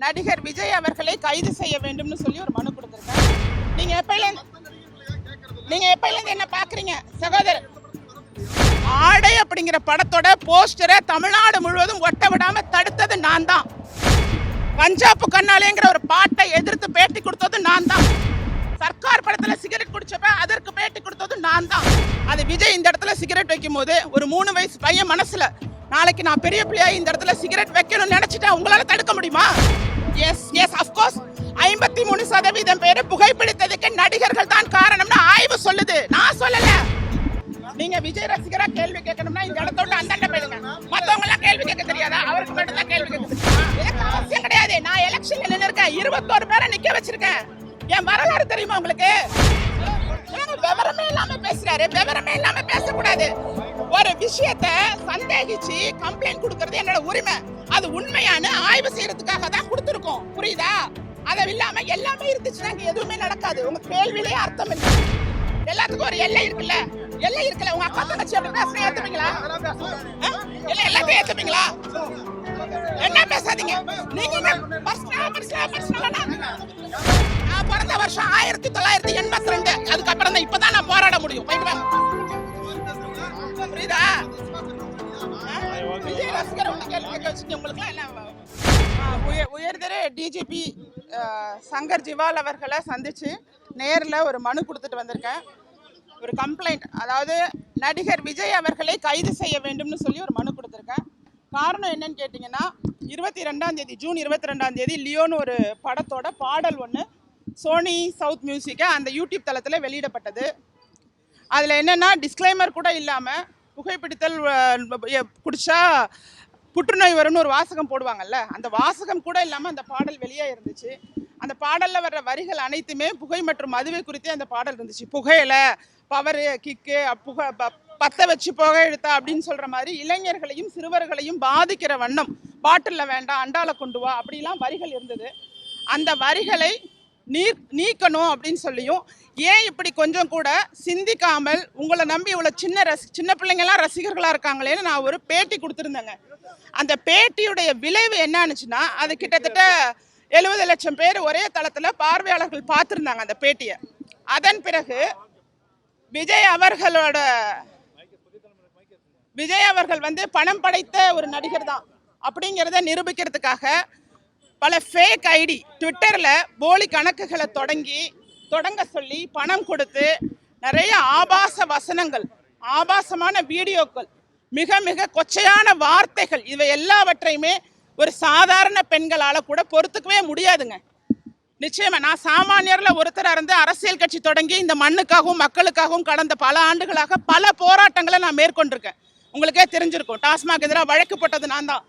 நடிகர் விஜய் அவர்களை கைது செய்ய வேண்டும்னு சொல்லி ஒரு மனு கொடுத்திருக்கேன். நீங்க எப்பையில என்ன பாக்குறீங்க சகோதரர்? ஆடை அப்படிங்கிற படத்தோட போஸ்டரை தமிழ்நாடு முழுவதும் ஒட்ட விடாம தடுத்தது நான் தான். பஞ்சாப்பு கண்ணாலேங்கிற ஒரு பாட்டை எதிர்த்து பேட்டி கொடுத்தது நான் தான். சர்க்கார் படத்துல சிகரெட் குடிச்சப்ப அதற்கு பேட்டி கொடுத்தது நான் தான். அது விஜய் இந்த இடத்துல சிகரெட் வைக்கும் போது ஒரு 3 வயசு பையன் மனசுல நாளைக்கு நான் பெரிய பிள்ளையா இந்த இடத்துல சிகரெட் வைக்கணும்னு நினைச்சிட்டா உங்களால தடுக்க முடியுமா? எஸ் அஃப்கோர்ஸ் 53% பேரு புகைப்பிடித்ததுக்கு நடிகர்கள் தான் காரணம்னு ஆய்வு சொல்லுது, நான் சொல்லல. நீங்க விஜய் ரசிகரா கேள்வி கேட்கணும்னா இந்த இடத்தோட அந்தாண்ட போயிடுங்க. மத்தவங்க எல்லாம் கேள்வி கேட்க தெரியாதா? அவருக்கு மட்டும் தான் கேள்வி கேட்க தெரியும். அவசியம் கிடையாது. நான் எலெக்ஷன்ல நின்னு இருக்கேன், 21 பேரை நிக்க வச்சிருக்கேன். என் வரலாறு தெரியுமா உங்களுக்கு? விவரமே இல்லாம பேசுறாரு. விவரமே இல்லாம பேசக்கூடாது. ஒரு விஷயத்தை சந்தேகிச்சு கம்ப்ளைண்ட் கொடுக்கறது என்னோட உரிமை. அது உண்மையான ஆய்வு செய்யறதுக்காக தான் கொடுத்துருக்கோம், புரியுதா? அதை இல்லாம எல்லாமே இருந்துச்சுன்னா எதுவுமே நடக்காது. உங்க கேள்வியிலேயே அர்த்தம் இல்லை. எல்லாத்துக்கும் ஒரு எல்லை இருக்குல்ல, எல்லை இருக்குல்ல. உங்க அக்கா தங்கச்சி அப்படி பேசுறேன், ஏத்துப்பீங்களா? எல்லாத்தையும் ஏத்துப்பீங்களா? என்ன பேசாதீங்க நீங்க. நான் பிறந்த வருஷம் 1982. அதுக்கப்புறம் தான் இப்பதான் நான் போராட முடியும். புரியுதா? விஜய் ரசிகர் கேள்வி கேட்க வச்சுட்டு உங்களுக்கு என்ன? உயர்திரு டிஜிபி சங்கர் ஜிவால் அவர்களை சந்திச்சு நேரில் ஒரு மனு கொடுத்துட்டு வந்திருக்கேன். ஒரு கம்ப்ளைண்ட், அதாவது நடிகர் விஜய் அவர்களை கைது செய்ய வேண்டும்னு சொல்லி ஒரு மனு கொடுத்துருக்கேன். காரணம் என்னன்னு கேட்டிங்கன்னா, 22ஆம் தேதி ஜூன் 22ஆம் தேதி லியோன்னு ஒரு படத்தோட பாடல் ஒன்று சோனி சவுத் மியூசிக்கை அந்த யூடியூப் தளத்தில் வெளியிடப்பட்டது. அதில் என்னென்னா டிஸ்க்ளைமர் கூட இல்லாமல் புகைப்பிடித்தல் குடிச்சா புற்றுநோய் வரும்னு ஒரு வாசகம் போடுவாங்கல்ல, அந்த வாசகம் கூட இல்லாமல் அந்த பாடல் வெளியே இருந்துச்சு. அந்த பாடலில் வர்ற வரிகள் அனைத்துமே புகை மற்றும் மதுவை குறித்தே அந்த பாடல் இருந்துச்சு. புகையில பவரு கிக்கு பற்ற வச்சு புகை எடுத்தா அப்படின்னு சொல்கிற மாதிரி இளைஞர்களையும் சிறுவர்களையும் பாதிக்கிற வண்ணம் பாட்டிலில் வேண்டாம் அண்டால கொண்டு வா அப்படிலாம் வரிகள் இருந்தது. அந்த வரிகளை நீக்கணும் அப்படின்னு சொல்லியும் ஏன் இப்படி கொஞ்சம் கூட சிந்திக்காமல் உங்களை நம்பி இவ்வளோ சின்ன பிள்ளைங்கள்லாம் ரசிகர்களாக இருக்காங்களேன்னு நான் ஒரு பேட்டி கொடுத்துருந்தேங்க. அந்த பேட்டியுடைய விளைவு என்னன்னுச்சுன்னா, அது கிட்டத்தட்ட 70 லட்சம் பேர் ஒரே தளத்தில் பார்வையாளர்கள் பார்த்துருந்தாங்க அந்த பேட்டியை. அதன் பிறகு விஜய் அவர்கள் வந்து பணம் படைத்த ஒரு நடிகர் தான் அப்படிங்கிறத நிரூபிக்கிறதுக்காக பல ஃபேக் ஐடி ட்விட்டரில் போலி கணக்குகளை தொடங்க சொல்லி பணம் கொடுத்து நிறைய ஆபாச வசனங்கள், ஆபாசமான வீடியோக்கள், மிக மிக கொச்சையான வார்த்தைகள், இவை எல்லாவற்றையுமே ஒரு சாதாரண பெண்களால் கூட பொறுத்துக்கவே முடியாதுங்க. நிச்சயமா நான் சாமானியரில் ஒருத்தராக இருந்து அரசியல் கட்சி தொடங்கி இந்த மண்ணுக்காகவும் மக்களுக்காகவும் கடந்த பல ஆண்டுகளாக பல போராட்டங்களை நான் மேற்கொண்டிருக்கேன். உங்களுக்கே தெரிஞ்சிருக்கும், டாஸ்மாக் எதிராக வழக்கு போட்டது நான் தான்.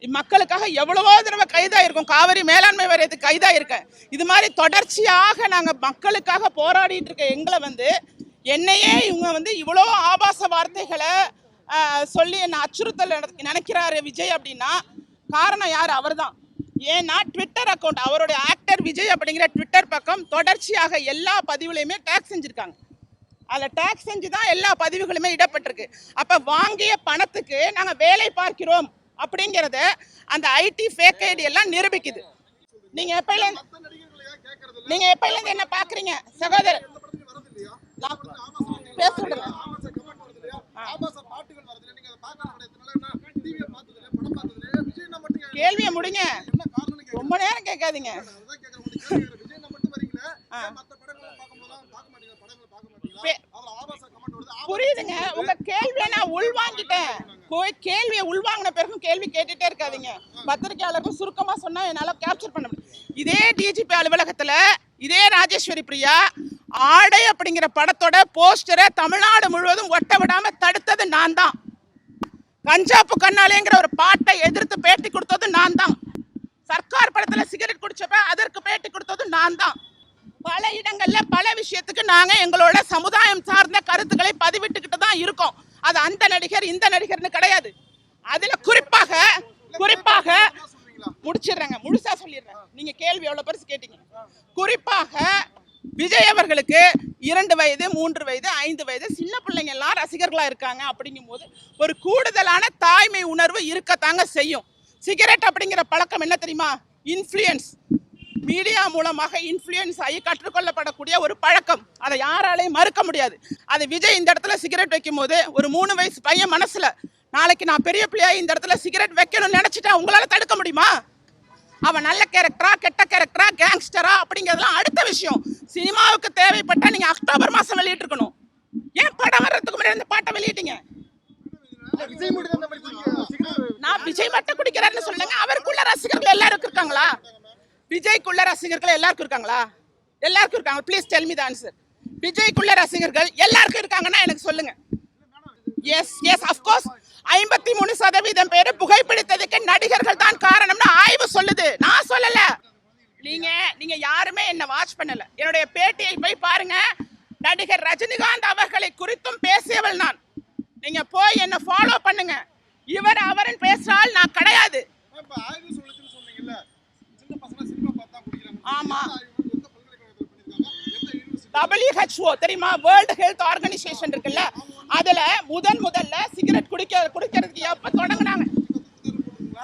மக்களுக்காக எவ்வளவோ தடவை கைதாயிருக்கோம். காவிரி மேலாண்மை வாரியத்துக்கு கைதாயிருக்கேன். இது மாதிரி தொடர்ச்சியாக நாங்கள் மக்களுக்காக போராடிட்டு இருக்க எங்களை வந்து என்னையே இவங்க வந்து இவ்வளோ ஆபாச வார்த்தைகளை சொல்லி என்னை அச்சுறுத்தல் நினைக்கிறாரு விஜய் அப்படின்னா காரணம் யார்? அவர் தான். ஏன்னா ட்விட்டர் அக்கௌண்ட், அவருடைய ஆக்டர் விஜய் அப்படிங்கிற ட்விட்டர் பக்கம் தொடர்ச்சியாக எல்லா பதிவுலையுமே டேக் செஞ்சுருக்காங்க. அதில் டேக் செஞ்சு தான் எல்லா பதிவுகளுமே இடப்பட்டிருக்கு. அப்போ வாங்கிய பணத்துக்கு நாங்கள் வேலை பார்க்கிறோம் அப்படிங்கிறத அந்த ஐடி ஃபேக் ஐடி எல்லாம் நிரூபிக்குது. நீங்க எப்பையில என்ன பாக்குறீங்க சகோதரர்? பேசுறேன். கேள்வியை முடிங்க, ரொம்ப நேரம் கேட்காதீங்க. புரியுதுங்க, உங்க கேள்வியை நான் உள்வாங்கிட்டேன். கேள்வியை உள்வாங்கின பிறகும் கேள்வி கேட்டுட்டே இருக்காதீங்க. பத்திரிகையாளருக்கும் சுருக்கமா சொன்னா என்னால கேப்சர் பண்ண முடியும். இதே டிஜிபி அலுவலகத்துல இதே ராஜேஸ்வரி பிரியா ஆடை அப்படிங்கிற படத்தோட போஸ்டரை தமிழ்நாடு முழுவதும் ஒட்ட விடாம தடுத்தது நான் தான். பஞ்சாப்பு கண்ணாலேங்கிற ஒரு பாட்டை எதிர்த்து பேட்டி கொடுத்தது நான் தான். சர்க்கார் படத்துல சிகரெட் குடிச்சப்ப அதற்கு பேட்டி கொடுத்தது நான் தான். பல இடங்கள்ல பல விஷயத்துக்கு நாங்க எங்களோட சமுதாயம் சார்ந்த கருத்துக்களை பதிவிட்டுக்கிட்டு தான் இருக்கோம். அது அந்த நடிகர் இந்த நடிகர்னு கிடையாது. அதுல குறிப்பாக முடிச்சிடுறேங்க, முழுசா சொல்லிடுறேன். நீங்க கேள்வி எவ்வளவு பெருசு கேட்டீங்க. குறிப்பாக விஜய் அவர்களுக்கு 2 வயது 3 வயது 5 வயது சின்ன பிள்ளைங்க எல்லாம் ரசிகர்களா இருக்காங்க. அப்படிங்கும் போது ஒரு கூடுதலான தாய்மை உணர்வு இருக்கத்தாங்க செய்யும். சிகரெட் அப்படிங்கிற பழக்கம் என்ன தெரியுமா? இன்ஃப்ளூயன்ஸ், மீடியா மூலமாக இன்ஃப்ளூயன்ஸ் ஆகி கற்றுக்கொள்ளப்படக்கூடிய ஒரு பழக்கம். அதை யாராலையும் மறுக்க முடியாது. அது விஜய் இந்த இடத்துல சிகரெட் வைக்கும் போது ஒரு 3 வயசு பையன் மனசுல நாளைக்கு நான் பெரிய பிள்ளையா இந்த இடத்துல சிகரெட் வைக்கணும்னு நினைச்சிட்டா உங்களால தடுக்க முடியுமா? அவன் நல்ல கேரக்டரா கெட்ட கேரக்டரா கேங்ஸ்டரா அப்படிங்கிறதுலாம் அடுத்த விஷயம். சினிமாவுக்கு தேவைப்பட்டா நீங்க அக்டோபர் மாசம் வெளியிட்டு இருக்கணும். ஏன் படம் வர்றதுக்கு முன்னாடி இந்த பாட்டை வெளியிட்டீங்க? நான் விஜய் மட்டும் குடிக்கிறாருன்னு சொல்லுங்க. அவருக்குள்ள ரசிகர்கள் எல்லாருக்கும் இருக்காங்களா? விஜய்க்குள்ள ரசிகர்கள் எல்லாருக்கும் இருக்காங்களா? எல்லாருக்கும் இருக்காங்க. Please tell me the answer. விஜய்க்குள்ள ரசிகர்கள் எல்லாருக்கும் இருக்காங்கன்னா எனக்கு சொல்லுங்க. S yes of course. 53% பேர் புகைப்பிடித்ததுக்கு நடிகர்கள் தான் காரணம்னு ஆய்வு சொல்லுது. நான் சொல்லல. நீங்க யாருமே என்ன வாட்ச் பண்ணல. என்னுடைய பேட்டியை போய் பாருங்க. நடிகர் ரஜினிகாந்த் அவர்களை குறித்தும் பேசியவள் நான். நீங்க போய் என்ன ஃபாலோ பண்ணுங்க. இவர் அவரன் பேசுறால் நான் கிடையாது. ஆமா, WHO தெரியுமா? வேர்ல்ட் ஹெல்த் ஆர்கனைசேஷன் இருக்குல்ல, அதுல முதல்ல சிகரெட் குடிக்கிறதுக்கு எப்ப தொடங்குனாங்க?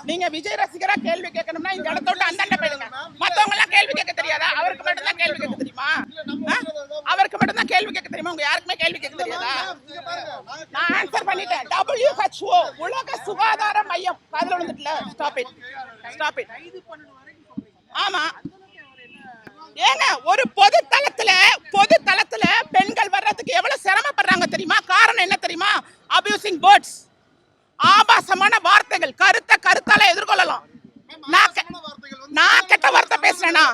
நீங்க விஜய் ரசிகரா கேள்வி கேட்கணும்னா இந்த இடத்த விட்டு அந்தாண்ட போயிடுங்க. மத்தவங்க எல்லாம் கேள்வி கேட்க தெரியாதா? அவருக்கு மட்டும் தான் கேள்வி கேட்க தெரியுமா? அவருக்கு மட்டும் தான் கேள்வி கேட்க தெரியுமா? உங்க யாருக்குமே கேள்வி கேட்க தெரியாதா? நான் ஆன்சர் பண்ணிட்டேன். WHO உலக சுகாதார மையம் காதுல விழுந்துட்டல. Stop it. ஆமா ஏங்க, ஒரு பொது தளத்துல பெண்கள் வர்றதுக்கு எவ்வளவு சிரமப்படுறாங்க தெரியுமா? காரணம் என்ன தெரியுமா? அபியூசிங் வேர்ட்ஸ், ஆபாசமான வார்த்தைகள். கருத்தால எதிர்கொள்ளலாம். நான் கெட்ட வார்த்தை பேசுறேனா?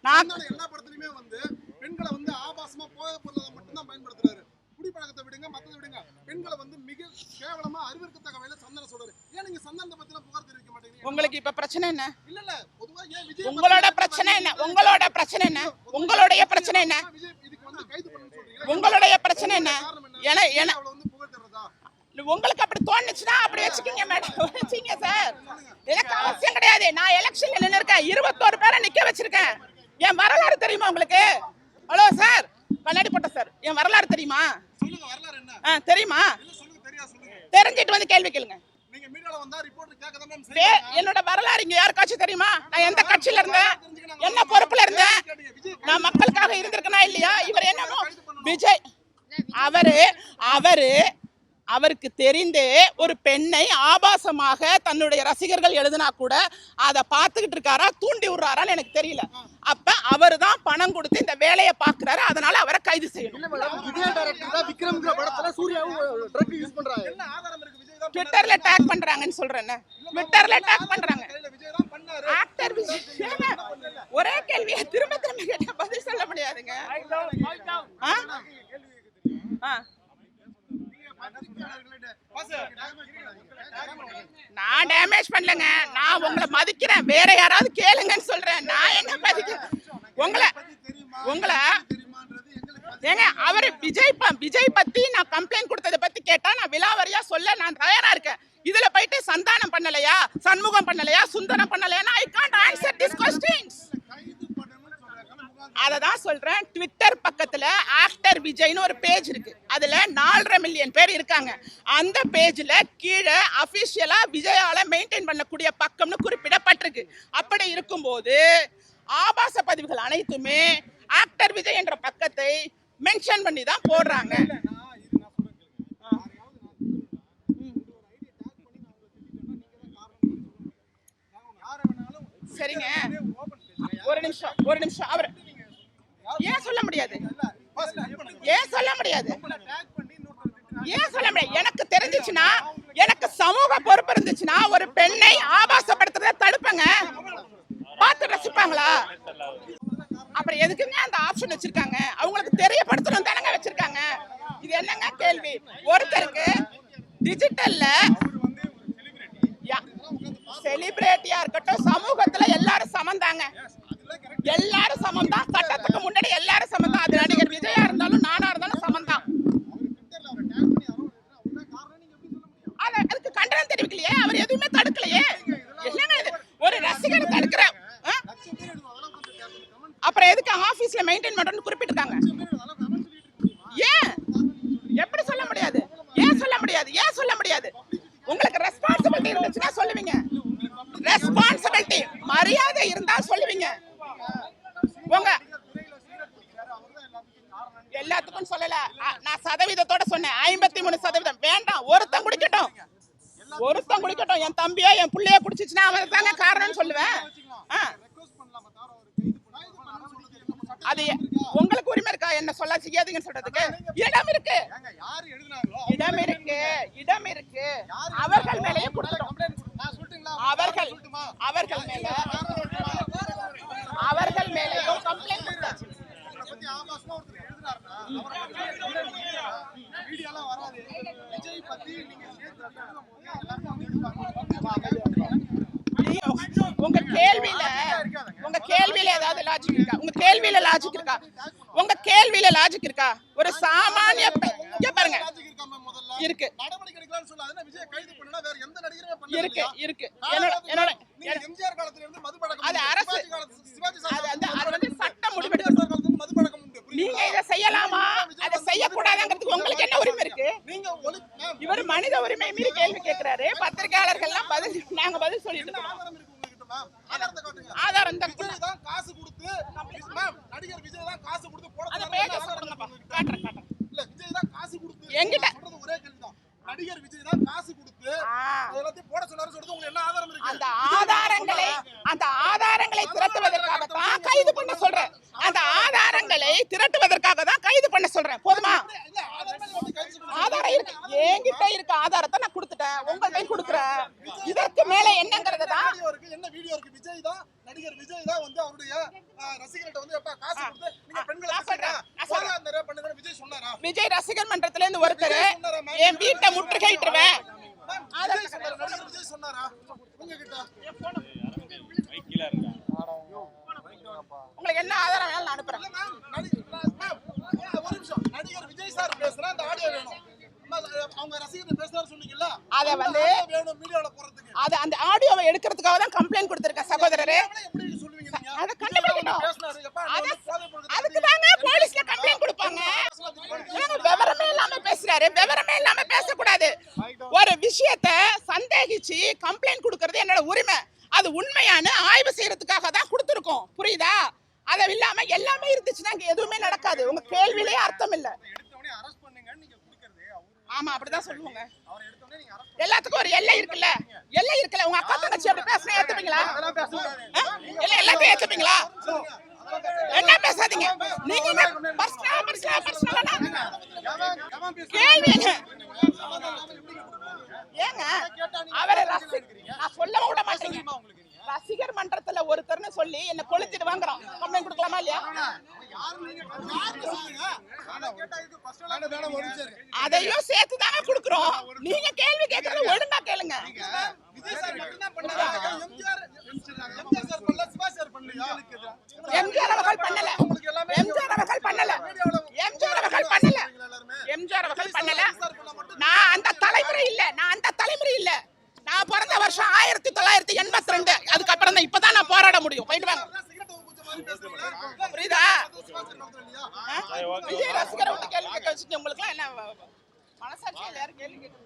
நான் எல்லா படத்துலயுமே வந்து பெண்களை வந்து ஆபாசமா போதைப்பொருளை மட்டும் தான் பயன்படுத்துறாரு. குடிப்பழக்கத்தை விடுங்க, மத்ததை விடுங்க. பெண்களை வந்து மிக கேவலமா அறிவிற்கத்தக்க வகையில சந்தன சொல்றாரு. ஏன் நீங்க சந்தனத்தை பத்தின புகார் தெரிவிக்க மாட்டீங்க? உங்களுக்கு இப்ப பிரச்சனை என்ன? இல்ல பொதுவா ஏன் விஜய் உங்களோட பிரச்சனை என்ன? உங்களுடைய பிரச்சனை என்ன? உங்களுடைய பிரச்சனை என்ன? உங்களுக்கு அப்படி தோணுச்சுன்னா அப்படி வச்சுக்கீங்க மேடம், வச்சுங்க சார். எனக்கு அவசியம் கிடையாது. நான் எலெக்ஷன்ல நின்னு இருக்கேன். 21 பேரை நிக்க வச்சிருக்கேன். என் வரலாறு தெரியுமா உங்களுக்கு? ஹலோ சார், கண்ணாடி போட்ட சார், என் வரலாறு தெரியுமா? தெரியுமா? தெரிஞ்சிட்டு வந்து கேள்வி கேளுங்க. என்னோட வரலாறு இங்க யாருக்காச்சும் தெரியுமா? நான் எந்த கட்சியில இருந்தேன், என்ன பொறுப்புல இருந்தேன், நான் மக்களுக்காக இருந்திருக்கனா இல்லையா? இவர் என்னமோ விஜய் அவருக்கு தெரிந்தே ஒரு பெண்ணை ஆபாசமாக தன்னுடைய ரசிகர்கள் எழுதினா கூட அதை பார்த்துக்கிட்டு இருக்காரா, தூண்டி விடுறாரான்னு எனக்கு தெரியல. அப்ப அவர் தான் பணம் கொடுத்து இந்த வேலையை பார்க்கிறாரு. அதனால அவரை கைது செய்யணும். ட்விட்டர்ல டேக் பண்றாங்கன்னு சொல்றேன். ட்விட்டர்ல டேக் பண்றாங்க. ஆக்டர் விஜய் ஒரே கேள்வியை திரும்ப கேட்டா பதில் சொல்ல முடியாதுங்க. நான் டேமேஜ் பண்ணலங்க. நான் உங்களை மதிக்கிறேன். வேற யாராவது கேளுங்கன்னு சொல்றேன். நான் என்ன மதிக்கிறேன் உங்களை? ஏங்க, அவரு விஜய் பத்தி நான் கம்ப்ளைண்ட் கொடுத்ததை பத்தி கேட்டா நான் விலாவரியா சொல்ல நான் தயாரா இருக்கேன். இதுல போயிட்டு சந்தானம் பண்ணலையா, சண்முகம் பண்ணலையா, சுந்தரம் பண்ணலையா, I can't answer these questions. அததான் சொல்றேன். ட்விட்டர் பக்கத்துல ஆக்டர் விஜய்னு ஒரு பேஜ் இருக்கு. அதுல 4.5 மில்லியன் பேர் இருக்காங்க. அந்த பேஜ்ல கீழே அபிஷியலா விஜயால மெயின்டைன் பண்ணக்கூடிய பக்கம்னு குறிப்பிடப்பட்டிருக்கு. அப்படி இருக்கும்போது ஆபாச பதிவுகள் அனைத்துமே ஆக்டர் விஜய் என்ற பக்கத்தை மென்ஷன் பண்ணி தான் போடுறாங்க. சரிங்க, ஒரு நிமிஷம். அவர் ஏன் சொல்ல முடியாது? எனக்கு தெரிஞ்சிச்சுன்னா, எனக்கு சமூக பொறுப்பு இருந்துச்சுன்னா ஒரு பெண்ணை ஆபாசப்படுத்துறத தடுப்பங்க. பார்த்து ரசிப்பாங்களா? அப்புறம் எதுக்குங்க அந்த ஆப்ஷன் வச்சிருக்காங்க? அவங்களுக்கு தெரியப்படுத்தணும் தானங்க வச்சிருக்காங்க. இது என்னங்க கேள்வி? ஒருத்தருக்கு டிஜிட்டல்ல செலிபிரிட்டியா இருக்கட்டும், சமூகத்துல எல்லாரும் சமந்தாங்க. எல்லாரும் சமம்தான். சட்டத்துக்கு முன்னாடி எல்லாரும் சமந்தான். அது நடிகர் விஜயா இருந்தாலும் நானா இருந்தாலும் சமந்தான். அதுக்கு கண்டனம் தெரிவிக்கலையே, அவர் எதுவுமே தடுக்கலையே. என்னங்க இது? ஒரு ரசிகர் தடுக்கிற அப்புறம் எதுக்கு ஆபீஸ்ல மெயின்டைன் பண்றேன்னு குறிப்பிட்டிருக்காங்க? ஏன்? எப்படி சொல்ல முடியாது? ஏன் சொல்ல முடியாது? உங்களுக்கு ரெஸ்பான்சிபிலிட்டி இருந்துச்சுன்னா சொல்லுவீங்க. ரெஸ்பான்ஸ் மரியாதை இருந்தா சொல்லுவீங்க. உங்க எல்லாத்துக்கும் சொல்லல, நான் சதவீதத்தோட சொன்னேன். 53% வேண்டாம், ஒருத்தன் குடிக்கட்டும். என் தம்பியோ என் புள்ளையோ குடிச்சிச்சுன்னா அவன் தாங்க காரணம்னு சொல்லுவேன். அது உங்களுக்கு உரிமை இருக்கா என்ன சொல்ல செய்யாதீங்கன்னு சொல்றதுக்கு? இடம் இருக்கு. அவர்கள் மேலேயே கொடுத்துடும். அவர்கள் மேலேயும் கம்ப்ளைண்ட் கொடுத்தாச்சு. உங்க கேள்வியில ஏதாவது லாஜிக் இருக்கா? உங்க கேள்வியில லாஜிக் இருக்கா? ஒரு சாமானிய பாருங்க இருக்கு இருக்கு. அது அரசு, அது சட்டம் முடிவெடுக்கிறது. நீங்க இதை செய்யலாமா அதை செய்யக்கூடாதுங்கிறதுக்கு உங்களுக்கு என்ன உரிமை இருக்கு? இவர் மனித உரிமை மீறி கேள்வி கேட்கிறாரு. பத்திரிகையாளர்கள் எல்லாம் நாங்க பதில் சொல்லிட்டு இருக்கோம். ஆதாரம் தான் காசு கொடுத்து நடிகர் விஜய் தான் காசு கொடுத்து போட காட்டுறேன். இல்ல விஜய் தான் காசு கொடுத்து என்கிட்ட சொல்றது ஒரே கேள்விதான். நடிகர் விஜய் தான் காசு கொடுத்து எல்லாத்தையும் போட சொன்னாரு சொல்றது உங்களுக்கு என்ன ஆதாரம் இருக்கு? அந்த ஆதாரங்களை திரட்டுவதற்காக தான் கைது பண்ண சொல்றேன். போதுமா? ஆதாரம் இருக்கு, என்கிட்ட இருக்க ஆதாரத்தை நான் கொடுத்துட்டேன், உங்கள்கிட்ட கொடுக்குறேன். இதற்கு மேல என்னங்கிறது தான் என்ன வீடியோ இருக்கு. விஜய் தான் நடிகர் விஜய் தான் வந்து அவருடைய ரசிகர்கிட்ட வந்து எப்ப காசு கொடுத்து நீங்க பெண்களை நிறைய பண்ணுங்க விஜய் சொன்னாரா? விஜய் ரசிகர் மன்றத்துல இருந்து ஒருத்தர் என் வீட்டை முற்றுகையிட்டுருவேன் விஜய் சொன்னாரா உங்ககிட்ட? உங்களுக்கு என்ன ஆதாரம் வேணாலும் நான் அனுப்புறேன். ஒரு நிமிஷம், நடிகர் விஜய் சார் பேசுறா அந்த ஆடியோ வேணும். அவங்க ரசிகர் பேசுறாரு சொன்னீங்கல்ல, அத வந்து வேணும் மீடியால போறதுக்கு. அது அந்த ஆடியோவை எடுக்கிறதுக்காக தான் கம்ப்ளைன்ட் கொடுத்திருக்கேன் சகோதரரே. எப்படி சொல்லுவீங்க நீங்க? அத கண்டுபிடிக்கணும். அதுக்கு தாங்க போலீஸ்ல கம்ப்ளைன்ட் கொடுப்பாங்க. விவரமே இல்லாம பேசுறாரு. விவரமே இல்லாம பேச கூடாது. ஒரு விஷயத்தை சந்தேகிச்சு கம்ப்ளைன்ட் கொடுக்கிறது என்னோட உரிமை. அது உண்மையான ஆய்வு செய்யறதுக்காக தான் கொடுத்திருக்கோம். புரியுதா? அத இல்லாம எல்லாமே இருந்துச்சுன்னா இங்க எதுவுமே நடக்காது. உங்க கேள்வியிலே அர்த்தம் இல்ல. ஆமா, அப்படிதான் சொல்லுவாங்க. எல்லாத்துக்கும் ஒரு எல்லை இருக்குல்ல. உங்க அக்கா தங்கச்சி அப்படி பேசினா ஏத்துப்பீங்களா? எல்லாத்தையும் ஏத்துப்பீங்களா? என்ன பேசாதீங்க நீங்க. கேள்வி ஏங்க அவரை நான் சொல்ல விட மாட்டேங்க. ரசிகர் மன்றத்துல ஒருத்தர்னு சொல்லி என்ன கொளுத்திட்டு வாங்குறோம். கம்ப்ளைன்ட் கொடுக்கலாமா இல்லையா? அதையும் சேர்த்து தானே கொடுக்குறோம். நீங்க கேள்வி கேட்கறது ஒழுங்கா கேளுங்க. எம்ஜிஆர் அவர்கள் பண்ணல. நான் அந்த தலைமுறை இல்ல. நான் பிறந்த வருஷம் 1982. அதுக்கப்புறம் தான் இப்பதான் நான் போராட முடியும். போயிட்டு வாங்க. புரியுதா? விஜய் ரசிகரை விட்டு கேள்வி கேட்க வச்சுட்டு உங்களுக்கு எல்லாம் என்ன மனசாட்சியில் யாரும் கேள்வி கேட்க